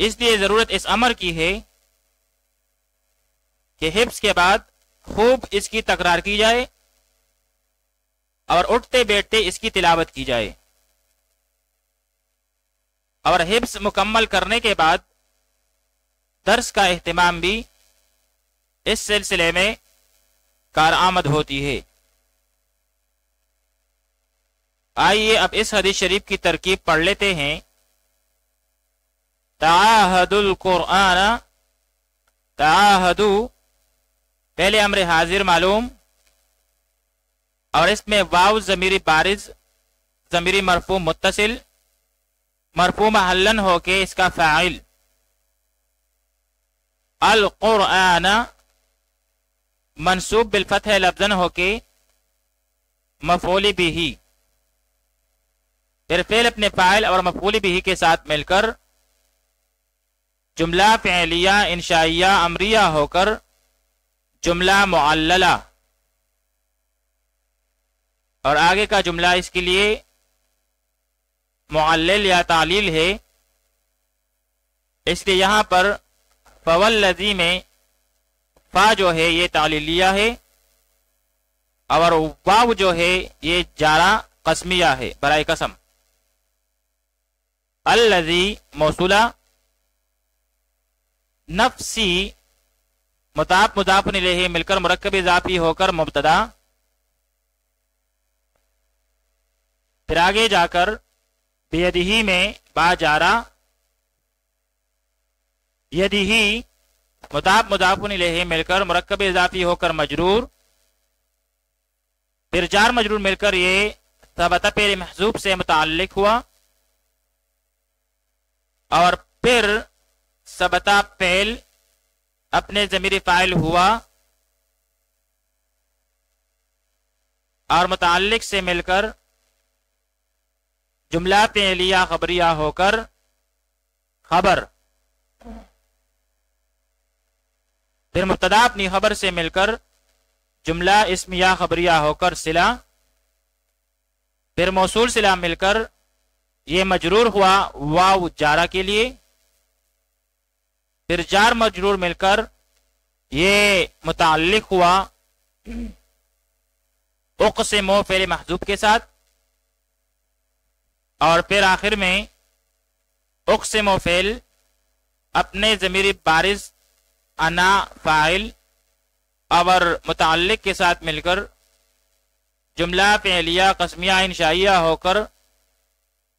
اس لیے ضرورت اس امر کی ہے کہ حفظ کے بعد خوب اس کی تکرار کی جائے اور اٹھتے بیٹھتے اس کی تلاوت کی جائے، اور حفظ مکمل کرنے کے بعد درس کا اہتمام بھی اس سلسلے میں کارآمد ہوتی ہے۔ آئیے اب اس حدیث شریف کی ترکیب پڑھ لیتے ہیں۔ تعاہدوا القرآن، تعاہدوا پہلے امر حاضر معلوم، اور اس میں واو ضمیری بارز، ضمیری مرفوع متصل، مرفوع محلن ہو کے اس کا فاعل، القرآن منصوب بالفتح لفظن ہو کے مفعول بھی، پھر فعل اپنے فاعل اور مفعول بھی کے ساتھ مل کر جملہ فعلیہ انشائیہ امریہ ہو کر جملہ معللہ، اور آگے کا جملہ اس کے لیے معلل یا تعلیل ہے، اس لیے یہاں پر فوالذی میں فا جو ہے یہ تعلیلیہ ہے، اور واو جو ہے یہ جارہ قسمیہ ہے برائے قسم۔ الذی موصولہ، نفسی مضاف مضاف الیہ مل کر مرکب اضافی ہو کر مبتدا، پھر آگے جا کر بیدہی میں با جارہ، یدہی مضاف مضاف الیہ مل کر مرکب اضافی ہو کر مجرور، پھر جار مجرور مل کر یہ ثبت پہلے محذوف سے متعلق ہوا، اور پھر ثبتا فعل اپنے ضمیر فاعل ہوا اور متعلق سے مل کر جملہ فعلیہ خبریہ ہو کر خبر، پھر مبتدا اپنی خبر سے مل کر جملہ اسمیہ خبریہ ہو کر صلہ، پھر موصول صلہ مل کر یہ مجرور ہوا واو جارہ کے لیے، پھر جار مجرور مل کر یہ متعلق ہوا اقسم فعل محذوف کے ساتھ، اور پھر آخر میں اقسم فعل اپنے ضمیر بارز انا فاعل اور متعلق کے ساتھ مل کر جملہ فعلیہ قسمیہ انشائیہ ہو کر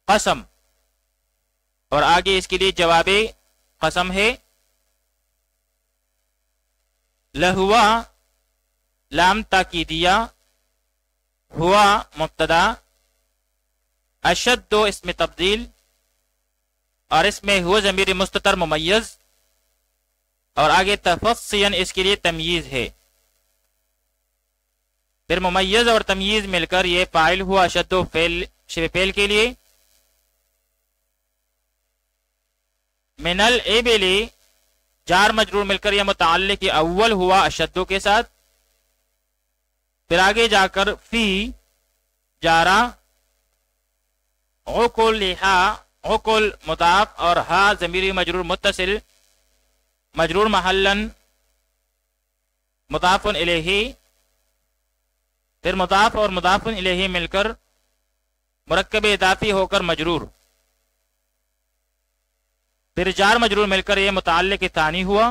قسم، اور آگے اس کے لیے جواب قسم ہے۔ لہوا لام تاکیدیہ، ہوا مبتدا، اشد اس میں تبدیل، اور اس میں ہوا ضمیر مستتر ممیز، اور آگے تفصیلاً اس کے لیے تمییز ہے، پھر ممیز اور تمییز مل کر یہ فاعل ہوا اشد فعل شبہ فعل کے لیے، من الابل جار مجرور مل کر یہ متعلق اول ہوا اشدو کے ساتھ، پھر آگے جا کر فی جارہ، عقلہا عقل مضاف اور ہا ضمیری مجرور متصل، مجرور محلن مضاف الیہ، پھر مضاف اور مضاف الیہ مل کر مرکب اضافی ہو کر مجرور، پھر جار مجرور مل کر یہ متعلق ثانی ہوا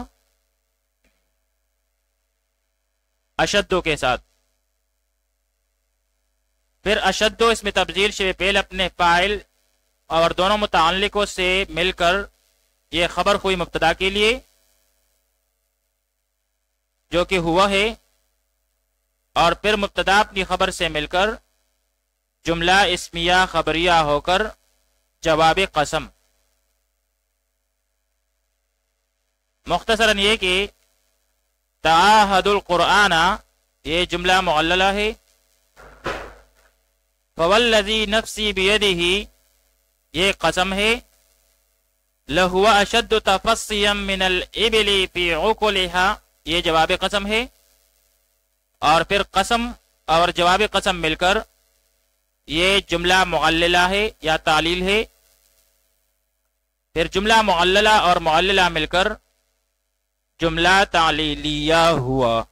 اشدو کے ساتھ، پھر اشدو اس میں تبدیل شبہ فعل اپنے فاعل اور دونوں متعلقوں سے مل کر یہ خبر ہوئی مبتدا کے لیے جو کہ ہوا ہے، اور پھر مبتدا اپنی خبر سے مل کر جملہ اسمیہ خبریہ ہو کر جواب قسم۔ مختصراً یہ کہ تعاہد القرآن یہ جملہ معللہ ہے، فوالذی نفسی بیدہ یہ قسم ہے، لہو اشد تفصیا من الابل فی عقلہا یہ جواب قسم ہے، اور پھر قسم اور جواب قسم مل کر یہ جملہ معللہ ہے یا تعلیل ہے، پھر جملہ معللہ اور معللہ مل کر جملہ تعلیلیہ ہوا.